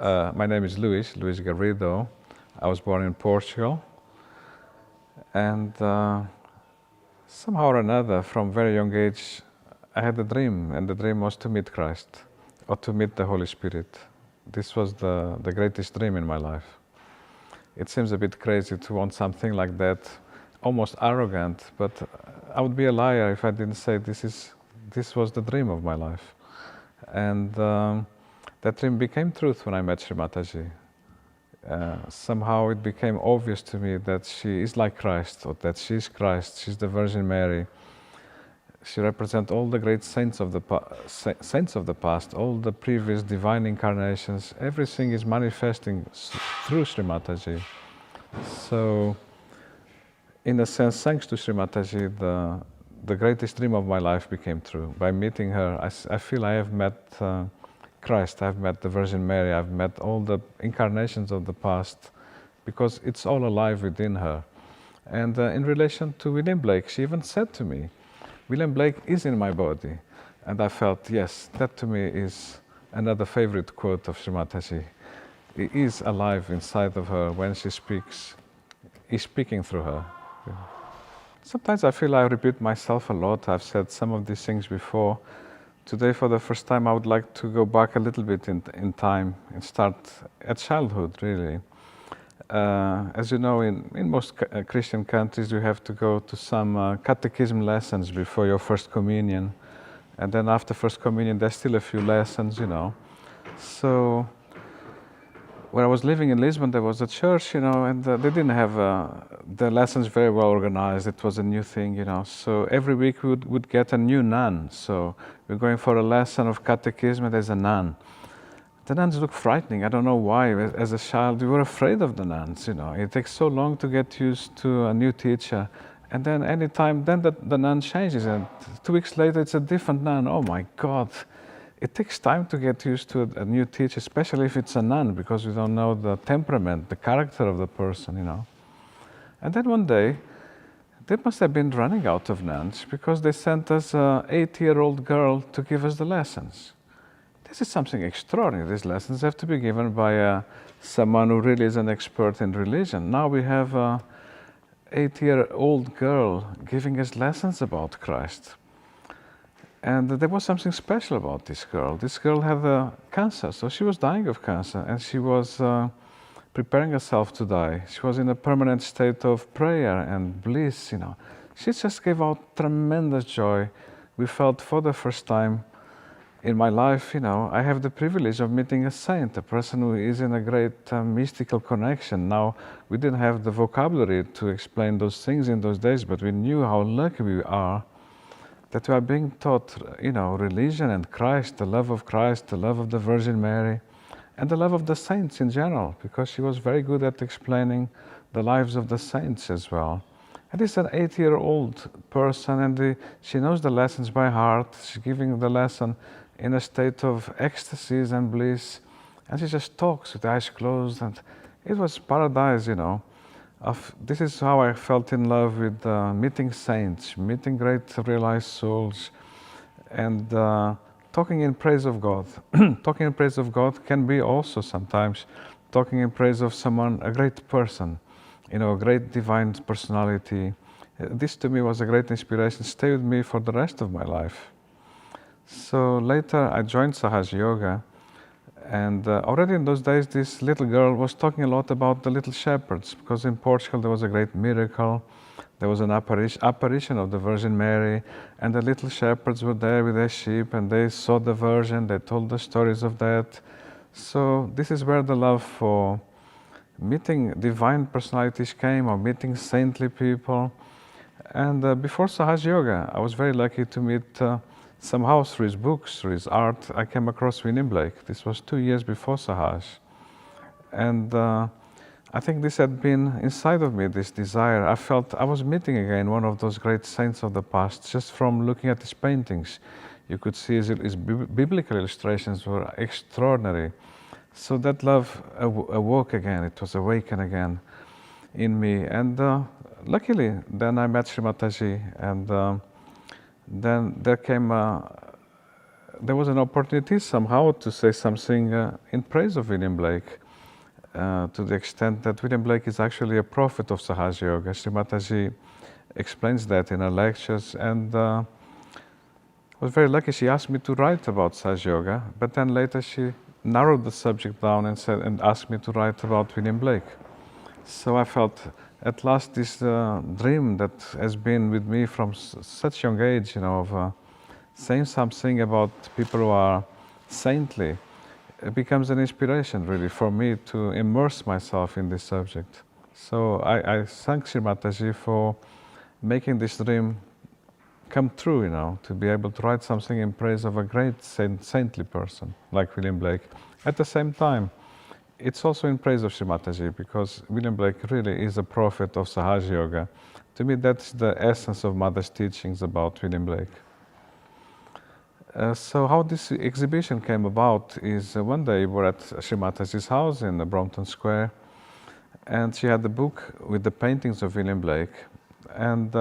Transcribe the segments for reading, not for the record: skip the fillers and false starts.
My name is Luis Garrido. I was born in Portugal, and somehow or another, from very young age, I had a dream, and the dream was to meet Christ, or to meet the Holy Spirit. This was the greatest dream in my life. It seems a bit crazy to want something like that, almost arrogant, but I would be a liar if I didn't say this was the dream of my life. And that dream became truth when I met Shri Mataji. Somehow it became obvious to me that she is like Christ, or that she is Christ, she's the Virgin Mary. She represents all the great saints of the past, all the previous divine incarnations. Everything is manifesting through Shri Mataji. So, in a sense, thanks to Shri Mataji, the greatest dream of my life became true. By meeting her, I feel I have met Christ, I've met the Virgin Mary, I've met all the incarnations of the past, because it's all alive within her. And in relation to William Blake, she even said to me, William Blake is in my body. And I felt, yes, that to me is another favorite quote of Shri Mataji. He is alive inside of her when she speaks. He's speaking through her. Sometimes I feel I repeat myself a lot. I've said some of these things before. Today, for the first time, I would like to go back a little bit in time and start at childhood, really. As you know, in most Christian countries, you have to go to some catechism lessons before your First Communion. And then after First Communion, there's still a few lessons, you know. So, where I was living in Lisbon, there was a church, you know, and they didn't have the lessons very well organized. It was a new thing, you know. So every week we would get a new nun. So we're going for a lesson of catechism, and there's a nun. The nuns look frightening. I don't know why. As a child, we were afraid of the nuns, you know. It takes so long to get used to a new teacher. And then the nun changes, and 2 weeks later it's a different nun. Oh my God. It takes time to get used to a new teacher, especially if it's a nun, because we don't know the temperament, the character of the person, you know. And then one day, they must have been running out of nuns, because they sent us an 8-year-old girl to give us the lessons. This is something extraordinary. These lessons have to be given by someone who really is an expert in religion. Now we have an 8-year-old girl giving us lessons about Christ. And there was something special about this girl. This girl had cancer, so she was dying of cancer, and she was preparing herself to die. She was in a permanent state of prayer and bliss, you know. She just gave out tremendous joy. We felt for the first time in my life, you know, I have the privilege of meeting a saint, a person who is in a great mystical connection. Now, we didn't have the vocabulary to explain those things in those days, but we knew how lucky we are that we are being taught, you know, religion and Christ, the love of the Virgin Mary, and the love of the saints in general, because she was very good at explaining the lives of the saints as well. And it's an 8-year-old person, and she knows the lessons by heart. She's giving the lesson in a state of ecstasies and bliss, and she just talks with eyes closed, and it was paradise, you know. This is how I felt in love with meeting saints, meeting great realized souls, and talking in praise of God. Talking in praise of God can be also sometimes talking in praise of someone, a great person, you know, a great divine personality. This to me was a great inspiration, stay with me for the rest of my life. So later I joined Sahaj Yoga, and already in those days this little girl was talking a lot about the little shepherds, because in Portugal there was a great miracle. There was an apparition of the Virgin Mary, and the little shepherds were there with their sheep, and they saw the Virgin, they told the stories of that. So this is where the love for meeting divine personalities came, or meeting saintly people. And before Sahaj Yoga, I was very lucky to meet somehow through his books, through his art, I came across William Blake. This was 2 years before Sahaj. And I think this had been inside of me, this desire. I felt I was meeting again one of those great saints of the past, just from looking at his paintings. You could see his biblical illustrations were extraordinary. So that love awoke again, it was awakened again in me. And luckily, then I met Shri Mataji, and then there came there was an opportunity somehow to say something in praise of William Blake, to the extent that William Blake is actually a prophet of Sahaj Yoga. Shri Mataji explains that in her lectures, and I was very lucky. She asked me to write about Sahaj Yoga, but then later she narrowed the subject down and asked me to write about William Blake. So I felt at last this dream that has been with me from such young age, of saying something about people who are saintly, it becomes an inspiration really for me to immerse myself in this subject. So I thank Shri Mataji for making this dream come true, to be able to write something in praise of a great saintly person like William Blake. At the same time, it's also in praise of Shri Mataji, because William Blake really is a prophet of Sahaj Yoga. To me, that's the essence of Mother's teachings about William Blake. So how this exhibition came about is one day we were at Shri Mataji's house in Brompton Square, and she had the book with the paintings of William Blake, and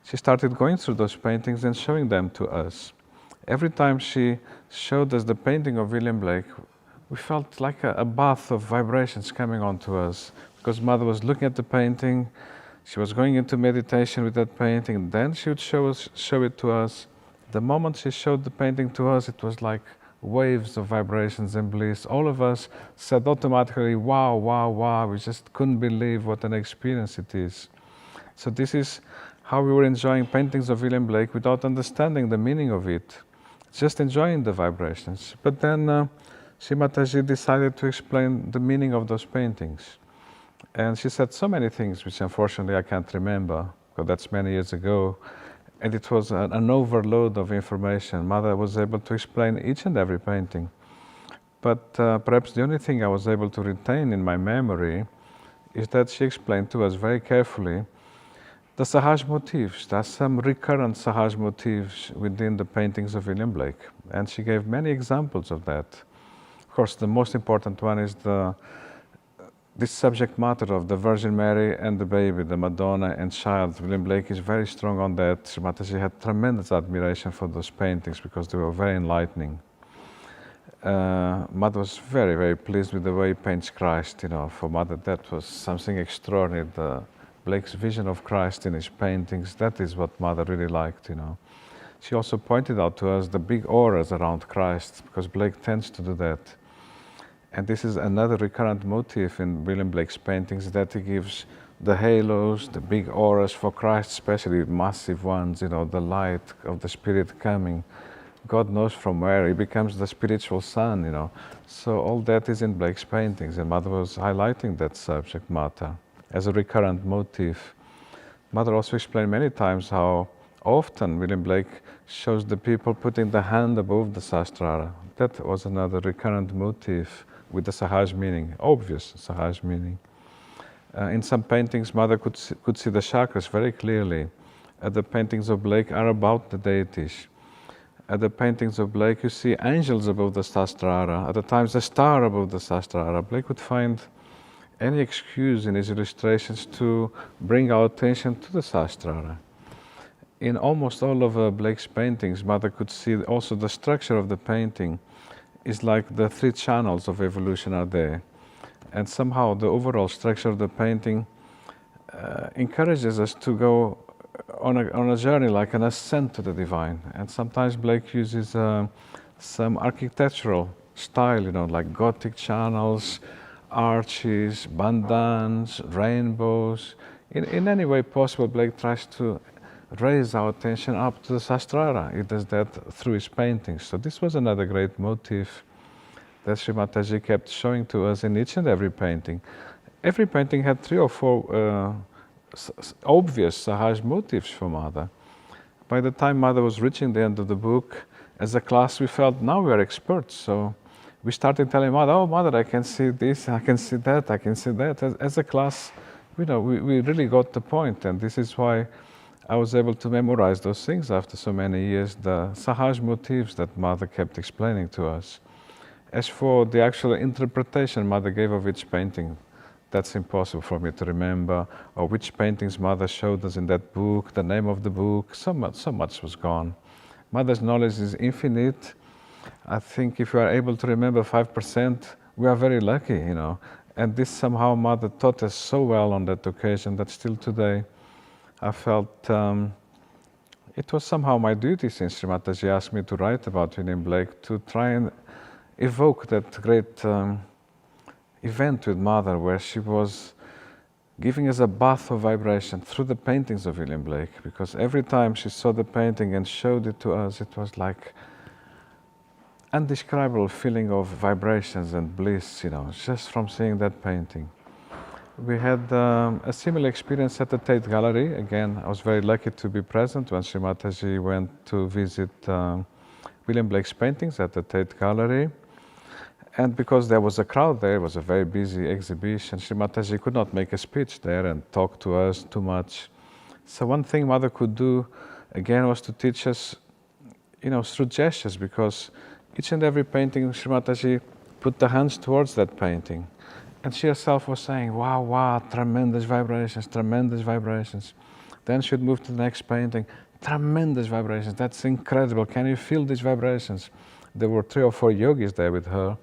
she started going through those paintings and showing them to us. Every time she showed us the painting of William Blake, we felt like a bath of vibrations coming onto us, because Mother was looking at the painting, she was going into meditation with that painting, then she would show it to us. The moment she showed the painting to us, it was like waves of vibrations and bliss. All of us said automatically, wow, wow, wow. We just couldn't believe what an experience it is. So this is how we were enjoying paintings of William Blake without understanding the meaning of it, just enjoying the vibrations. But then Shri Mataji decided to explain the meaning of those paintings. And she said so many things, which unfortunately I can't remember, because that's many years ago. And it was an overload of information. Mother was able to explain each and every painting. But perhaps the only thing I was able to retain in my memory is that she explained to us very carefully the Sahaj motifs. There are some recurrent Sahaj motifs within the paintings of William Blake. And she gave many examples of that. Of course, the most important one is this subject matter of the Virgin Mary and the baby, the Madonna and child. William Blake is very strong on that. Shri Mataji had tremendous admiration for those paintings because they were very enlightening. Mother was very, very pleased with the way he paints Christ. For Mother, that was something extraordinary. Blake's vision of Christ in his paintings, that is what Mother really liked. She also pointed out to us the big auras around Christ, because Blake tends to do that. And this is another recurrent motif in William Blake's paintings, that he gives the halos, the big auras for Christ, especially massive ones, the light of the Spirit coming. God knows from where. He becomes the spiritual sun, So all that is in Blake's paintings, and Mother was highlighting that subject matter as a recurrent motif. Mother also explained many times how often William Blake shows the people putting the hand above the Sastrara. That was another recurrent motif with the Sahaj meaning, obvious Sahaj meaning. In some paintings, Mother could see the chakras very clearly. The paintings of Blake are about the deities. At the paintings of Blake, you see angels above the Sastrara. At the times, a star above the Sastrara. Blake would find any excuse in his illustrations to bring our attention to the Sastrara. In almost all of Blake's paintings, Mother could see also the structure of the painting is like the 3 channels of evolution are there. And somehow the overall structure of the painting encourages us to go on a journey, like an ascent to the divine. And sometimes Blake uses some architectural style, like Gothic channels, arches, bandans, rainbows. In any way possible, Blake tries to raise our attention up to the Sastrara. He does that through his paintings. So this was another great motif that Shri Mataji kept showing to us in each and every painting. Every painting had 3 or 4 obvious Sahaj motifs for Mother. By the time Mother was reaching the end of the book, as a class we felt now we are experts. So we started telling Mother, oh Mother, I can see this, I can see that, I can see that. As a class, we really got the point, and this is why I was able to memorize those things after so many years, the Sahaj motifs that Mother kept explaining to us. As for the actual interpretation Mother gave of each painting, that's impossible for me to remember, or which paintings Mother showed us in that book, the name of the book, so much was gone. Mother's knowledge is infinite, I think if we are able to remember 5%, we are very lucky, you know. And this somehow Mother taught us so well on that occasion that still today I felt it was somehow my duty, since Shri Mataji asked me to write about William Blake, to try and evoke that great event with Mother where she was giving us a bath of vibration through the paintings of William Blake, because every time she saw the painting and showed it to us, it was like undescribable feeling of vibrations and bliss, you know, just from seeing that painting. We had a similar experience at the Tate Gallery. Again, I was very lucky to be present when Shri Mataji went to visit William Blake's paintings at the Tate Gallery. And because there was a crowd there, it was a very busy exhibition, Shri Mataji could not make a speech there and talk to us too much. So one thing Mother could do, again, was to teach us, you know, through gestures, because each and every painting, Shri Mataji put the hands towards that painting. And she herself was saying, wow, wow, tremendous vibrations, tremendous vibrations. Then she would move to the next painting, tremendous vibrations, that's incredible, can you feel these vibrations? There were 3 or 4 yogis there with her,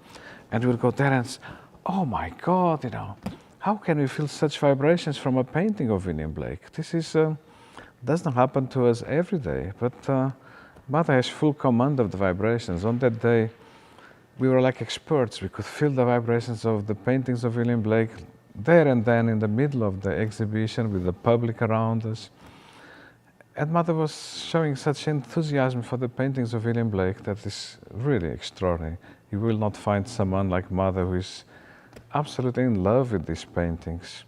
and we would go there and say, oh my God, you know, how can we feel such vibrations from a painting of William Blake? This is, doesn't happen to us every day, but Mother has full command of the vibrations. On that day, we were like experts. We could feel the vibrations of the paintings of William Blake there and then in the middle of the exhibition with the public around us. And Mother was showing such enthusiasm for the paintings of William Blake that is really extraordinary. You will not find someone like Mother who is absolutely in love with these paintings.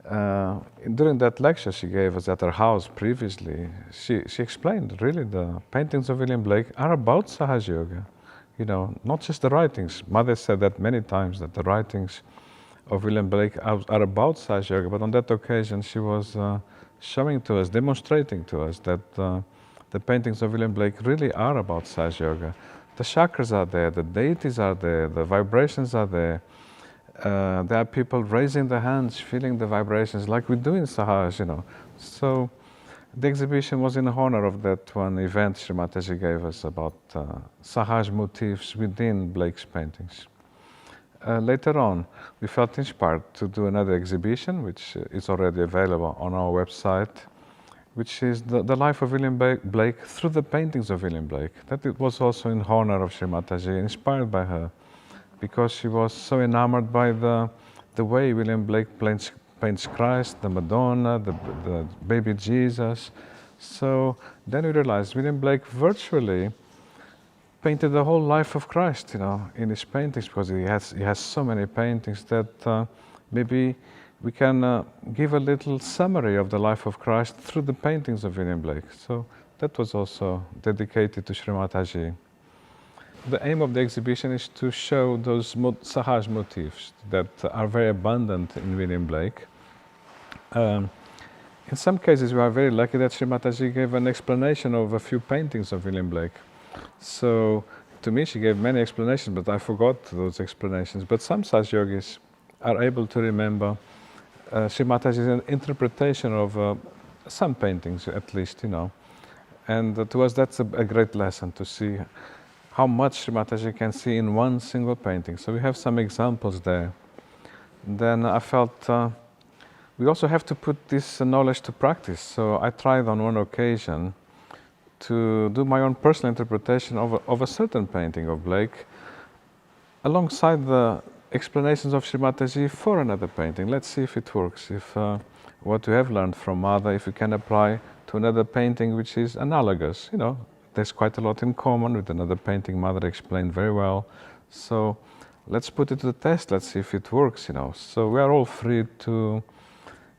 During that lecture she gave us at her house previously, she explained really the paintings of William Blake are about Sahaja Yoga. You know, not just the writings. Mother said that many times, that the writings of William Blake are about Sahaja Yoga, but on that occasion she was showing to us, demonstrating to us that the paintings of William Blake really are about Sahaja Yoga. The chakras are there, the deities are there, the vibrations are there. There are people raising their hands, feeling the vibrations like we do in Sahaj, you know. So the exhibition was in honor of that one event Shri Mataji gave us about Sahaj motifs within Blake's paintings. Later on, we felt inspired to do another exhibition, which is already available on our website, which is the life of William Blake through the paintings of William Blake. That it was also in honor of Shri Mataji, inspired by her, because she was so enamored by the way William Blake paints Christ, the Madonna, the baby Jesus. So then we realized William Blake virtually painted the whole life of Christ, you know, in his paintings, because he has so many paintings that maybe we can give a little summary of the life of Christ through the paintings of William Blake. So that was also dedicated to Shri Mataji. The aim of the exhibition is to show those Sahaj motifs that are very abundant in William Blake. In some cases, we are very lucky that Shri Mataji gave an explanation of a few paintings of William Blake. So, to me, she gave many explanations, but I forgot those explanations. But some Sahaj yogis are able to remember Shri Mataji's interpretation of some paintings, at least, you know. And to us, that's a great lesson to see how much Shri Mataji can see in one single painting. So we have some examples there. Then I felt we also have to put this knowledge to practice. So I tried on one occasion to do my own personal interpretation of a certain painting of Blake alongside the explanations of Shri Mataji for another painting. Let's see if it works, if what we have learned from Mother, if we can apply to another painting which is analogous. You know, there's quite a lot in common with another painting Mother explained very well. So let's put it to the test, let's see if it works, you know. So we are all free to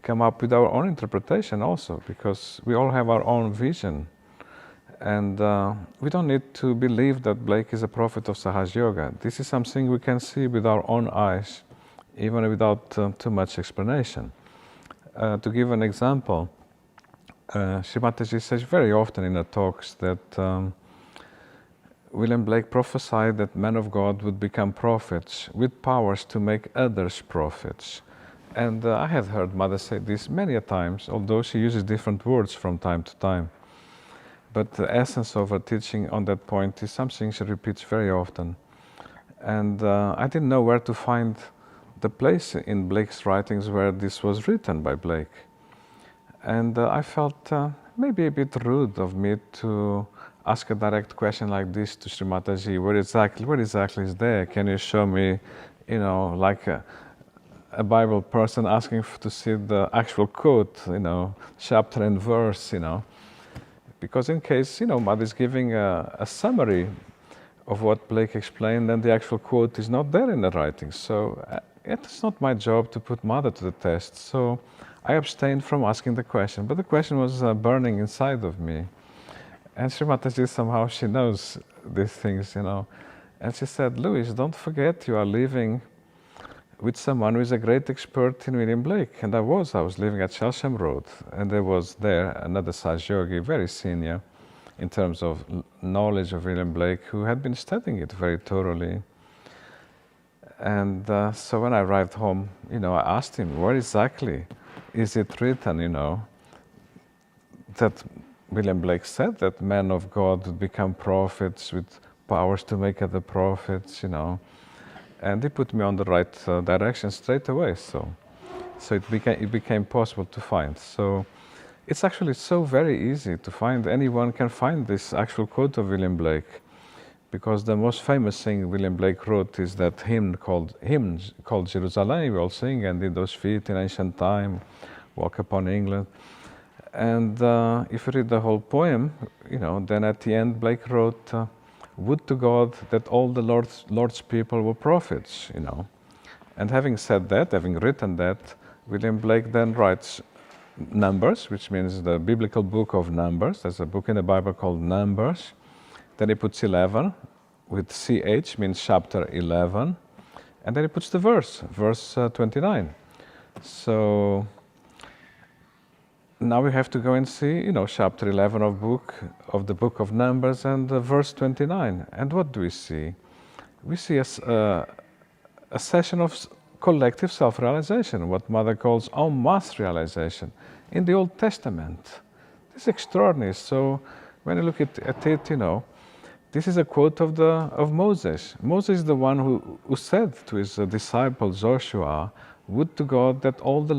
come up with our own interpretation also, because we all have our own vision. And we don't need to believe that Blake is a prophet of Sahaj Yoga. This is something we can see with our own eyes, even without too much explanation. To give an example, Shri Mataji says very often in her talks that William Blake prophesied that men of God would become prophets with powers to make others prophets. And I have heard Mother say this many a times, although she uses different words from time to time. but the essence of her teaching on that point is something she repeats very often. And I didn't know where to find the place in Blake's writings where this was written by Blake. And I felt maybe a bit rude of me to ask a direct question like this to Shri Mataji. What exactly is there? Can you show me, like a Bible person asking to see the actual quote, chapter and verse, Because in case, Mother is giving a summary of what Blake explained, and the actual quote is not there in the writing. So it's not my job to put Mother to the test. So I abstained from asking the question, but the question was burning inside of me. And Shri Mataji, somehow she knows these things, And she said, Louis, don't forget you are living with someone who is a great expert in William Blake. And I was living at Shelsham Road, and there was there another Saj Yogi, very senior in terms of knowledge of William Blake, who had been studying it very thoroughly. And so when I arrived home, I asked him, where exactly is it written, that William Blake said that men of God would become prophets with powers to make other prophets, And he put me on the right direction straight away. So it became possible to find. So it's actually so very easy to find. Anyone can find this actual quote of William Blake, because the most famous thing William Blake wrote is that hymn called Jerusalem. We all sing, and in those feet in ancient time, walk upon England. And if you read the whole poem, then at the end Blake wrote, would to God that all the Lord's people were prophets, And having said that, having written that, William Blake then writes Numbers, which means the biblical book of Numbers. There's a book in the Bible called Numbers. Then he puts 11 with CH, means chapter 11. And then he puts the verse 29. So now we have to go and see, chapter 11 of the book of Numbers and verse 29. And what do we see? We see a session of collective self-realization, what Mother calls en masse realization, in the Old Testament. This is extraordinary. So when you look at it, this is a quote of Moses. Moses is the one who said to his disciple Joshua, would to God that all the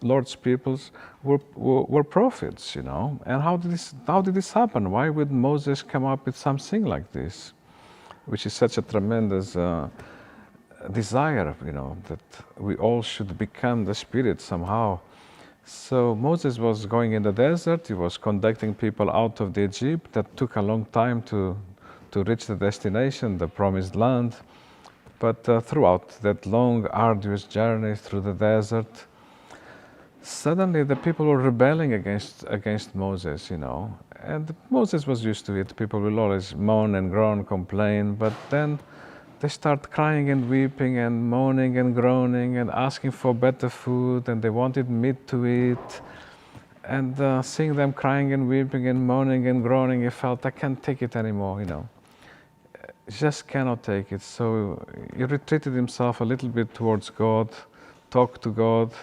Lord's peoples were prophets, And how did this happen? Why would Moses come up with something like this, which is such a tremendous desire, that we all should become the Spirit somehow. So Moses was going in the desert. He was conducting people out of Egypt. That took a long time to reach the destination, the promised land. But throughout that long, arduous journey through the desert, suddenly the people were rebelling against Moses, And Moses was used to it. People will always moan and groan, complain, but then they start crying and weeping and moaning and groaning and asking for better food, and they wanted meat to eat. And seeing them crying and weeping and moaning and groaning, he felt, I can't take it anymore, Just cannot take it. So he retreated himself a little bit towards God, talked to God,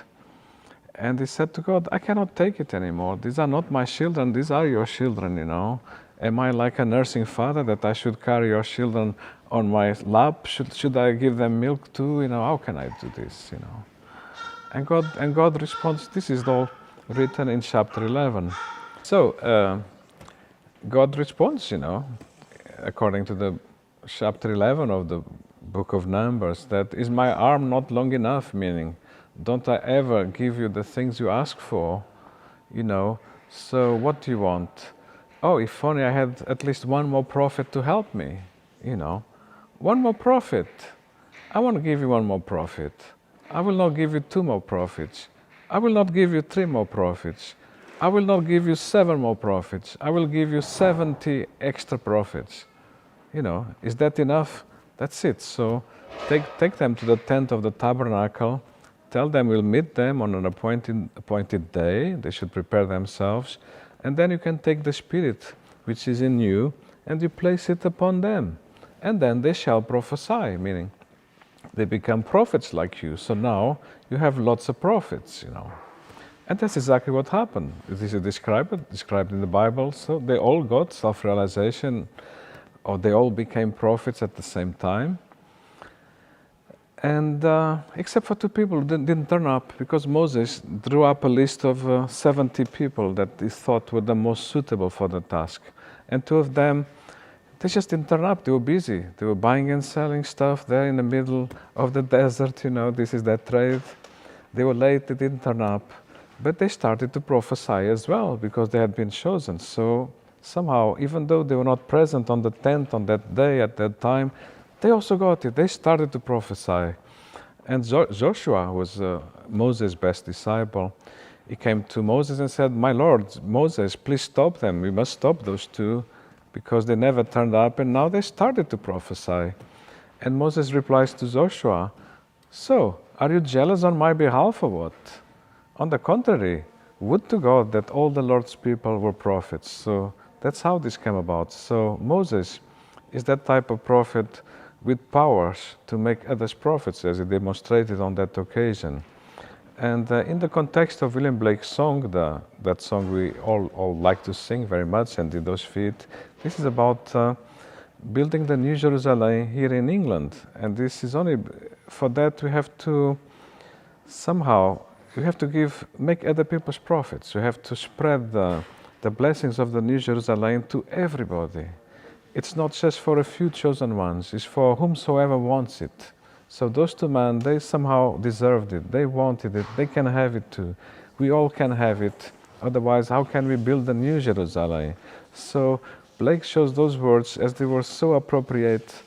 and he said to God, I cannot take it anymore. These are not my children, these are your children, Am I like a nursing father that I should carry your children on my lap? Should I give them milk too? How can I do this? And God responds. This is all written in chapter 11. So God responds, according to the chapter 11 of the book of Numbers, that is my arm not long enough? Meaning, don't I ever give you the things you ask for? So what do you want? Oh, if only I had at least one more prophet to help me, One more prophet. I want to give you one more prophet. I will not give you 2 more prophets. I will not give you 3 more prophets. I will not give you 7 more prophets. I will give you 70 extra prophets. Is that enough? That's it. So take them to the tent of the tabernacle. Tell them we'll meet them on an appointed day. They should prepare themselves. And then you can take the Spirit which is in you and you place it upon them. And then they shall prophesy, meaning they become prophets like you. So now you have lots of prophets, And that's exactly what happened. This is described in the Bible. So they all got self-realization, or they all became prophets at the same time. And except for two people who didn't turn up, because Moses drew up a list of 70 people that he thought were the most suitable for the task. And two of them, they just didn't turn up. They were busy. They were buying and selling stuff there in the middle of the desert. You know, this is their trade. They were late. They didn't turn up. But they started to prophesy as well, because they had been chosen. So somehow, even though they were not present on the tent on that day at that time, they also got it. They started to prophesy. And Joshua, who was Moses' best disciple, he came to Moses and said, "My Lord, Moses, please stop them. We must stop those two, because they never turned up, and now they started to prophesy." And Moses replies to Joshua, "So, are you jealous on my behalf or what? On the contrary, would to God that all the Lord's people were prophets." So that's how this came about. So Moses is that type of prophet with powers to make others prophets, as he demonstrated on that occasion. And in the context of William Blake's song, that song we all like to sing very much, and in those feet, this is about building the New Jerusalem here in England. And this is only, for that we have to somehow, make other people's prophets. We have to spread the blessings of the New Jerusalem to everybody. It's not just for a few chosen ones, it's for whomsoever wants it. So those two men, they somehow deserved it, they wanted it, they can have it too. We all can have it, otherwise how can we build the New Jerusalem? So Blake shows those words as they were so appropriate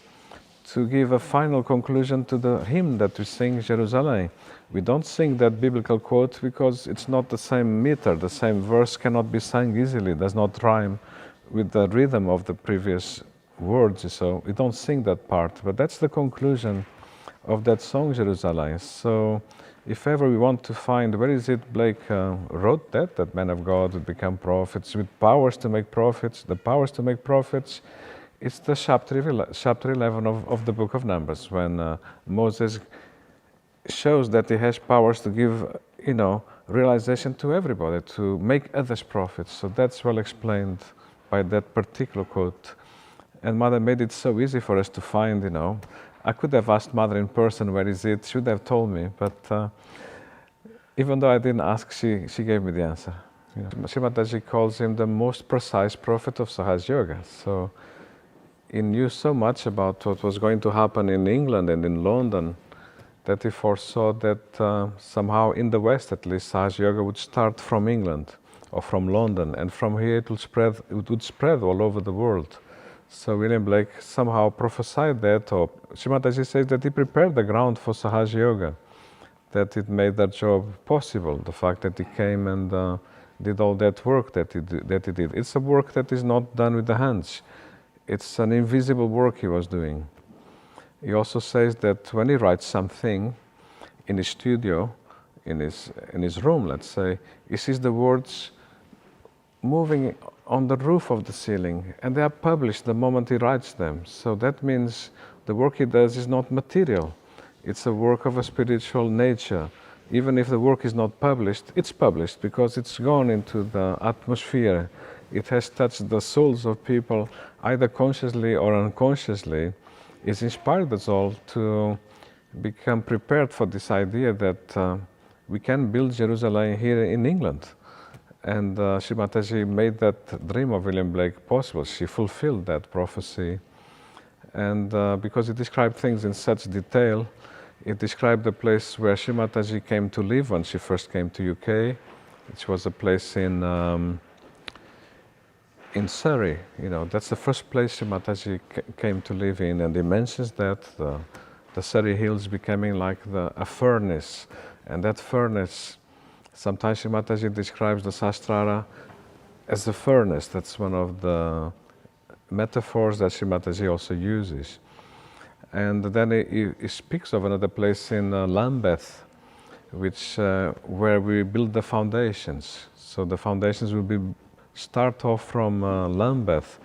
to give a final conclusion to the hymn that we sing, Jerusalem. We don't sing that biblical quote because it's not the same meter, the same verse cannot be sung easily, it does not rhyme with the rhythm of the previous words, so we don't sing that part, but that's the conclusion of that song, Jerusalem. So if ever we want to find where is it Blake wrote that man of God would become prophets with powers to make prophets, the powers to make prophets, it's the chapter 11 of the book of Numbers, when Moses shows that he has powers to give, realization to everybody, to make others prophets. So that's well explained by that particular quote. And Mother made it so easy for us to find, I could have asked Mother in person, where is it? She would have told me, but even though I didn't ask, she gave me the answer. Shri Mataji calls him the most precise prophet of Sahaj Yoga. So he knew so much about what was going to happen in England and in London that he foresaw that somehow in the West at least, Sahaj Yoga would start from England or from London, and from here it would spread all over the world. So William Blake somehow prophesied that, or Shri Mataji says that he prepared the ground for Sahaj Yoga, that it made that job possible, the fact that he came and did all that work that he did. It's a work that is not done with the hands. It's an invisible work he was doing. He also says that when he writes something in his studio, in his room, let's say, he sees the words moving on the roof of the ceiling, and they are published the moment he writes them. So that means the work he does is not material. It's a work of a spiritual nature. Even if the work is not published, it's published because it's gone into the atmosphere. It has touched the souls of people, either consciously or unconsciously. It's inspired us all to become prepared for this idea that we can build Jerusalem here in England. And Shri Mataji made that dream of William Blake possible. She fulfilled that prophecy. And because it described things in such detail, it described the place where Shri Mataji came to live when she first came to UK, which was a place in Surrey. That's the first place Shri Mataji came to live in, and he mentions that the Surrey Hills becoming like a furnace, and that furnace, sometimes Shri Mataji describes the Sastrara as a furnace. That's one of the metaphors that Shri Mataji also uses. And then he speaks of another place in Lambeth, where we build the foundations. So the foundations will start off from Lambeth,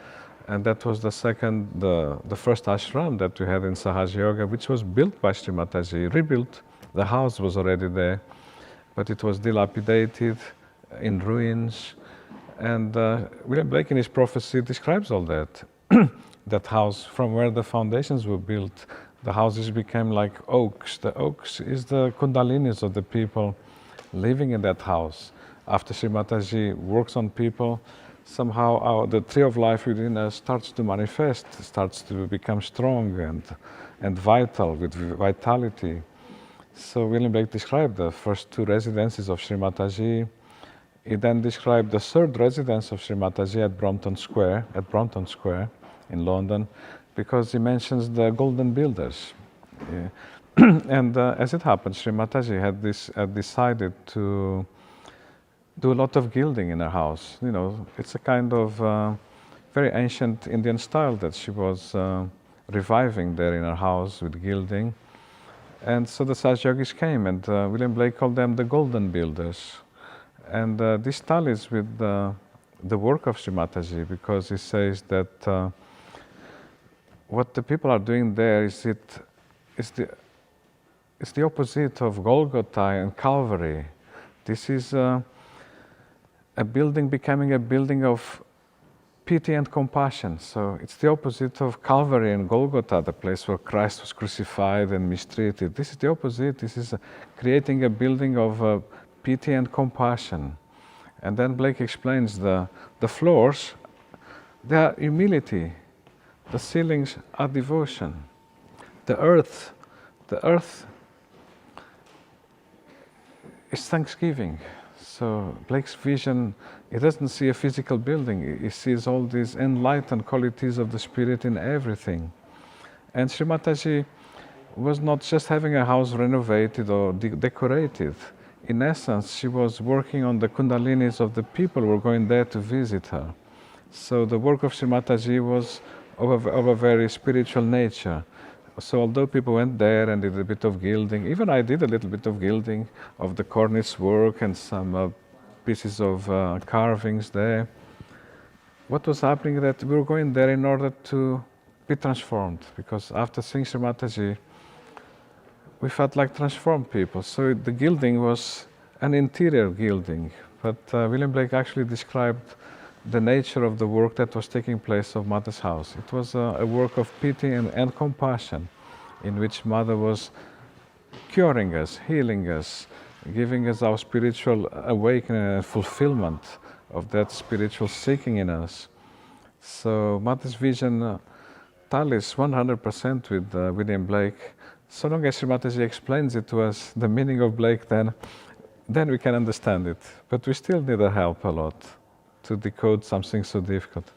and that was the first ashram that we had in Sahaj Yoga, which was built by Shri Mataji, rebuilt. The house was already there, but it was dilapidated, in ruins. And William Blake in his prophecy describes all that. That house, from where the foundations were built, the houses became like oaks. The oaks is the kundalinis of the people living in that house. After Shri Mataji works on people, somehow the tree of life within us starts to manifest, starts to become strong and vital, with vitality. So William Blake described the first two residences of Shri Mataji. He then described the third residence of Shri Mataji at Brompton Square in London, because he mentions the golden builders. Yeah. And as it happened, Shri Mataji had decided to do a lot of gilding in her house. You know, it's a kind of very ancient Indian style that she was reviving there in her house with gilding. And so the Saj Yogis came, and William Blake called them the golden builders. And this tallies with the work of Shri Mataji, because he says that what the people are doing there is the opposite of Golgotha and Calvary. This is a building becoming a building of pity and compassion. So it's the opposite of Calvary and Golgotha, the place where Christ was crucified and mistreated. This is the opposite. This is creating a building of pity and compassion. And then Blake explains the floors, they are humility. The ceilings are devotion. The earth is thanksgiving. So Blake's vision, he doesn't see a physical building, he sees all these enlightened qualities of the spirit in everything. And Shri Mataji was not just having a house renovated or decorated. In essence, she was working on the kundalinis of the people who were going there to visit her. So the work of Shri Mataji was of a very spiritual nature. So although people went there and did a bit of gilding, even I did a little bit of gilding of the cornice work and some pieces of carvings there. What was happening is that we were going there in order to be transformed, because after seeing Shri Mataji, we felt like transformed people. So the gilding was an interior gilding, but William Blake actually described the nature of the work that was taking place of Mother's house. It was a work of pity and compassion, in which Mother was curing us, healing us, giving us our spiritual awakening and fulfillment of that spiritual seeking in us. So Mother's vision tallies 100% with William Blake. So long as Shri Mataji explains it to us, the meaning of Blake, then we can understand it. But we still need her help a lot to decode something so difficult.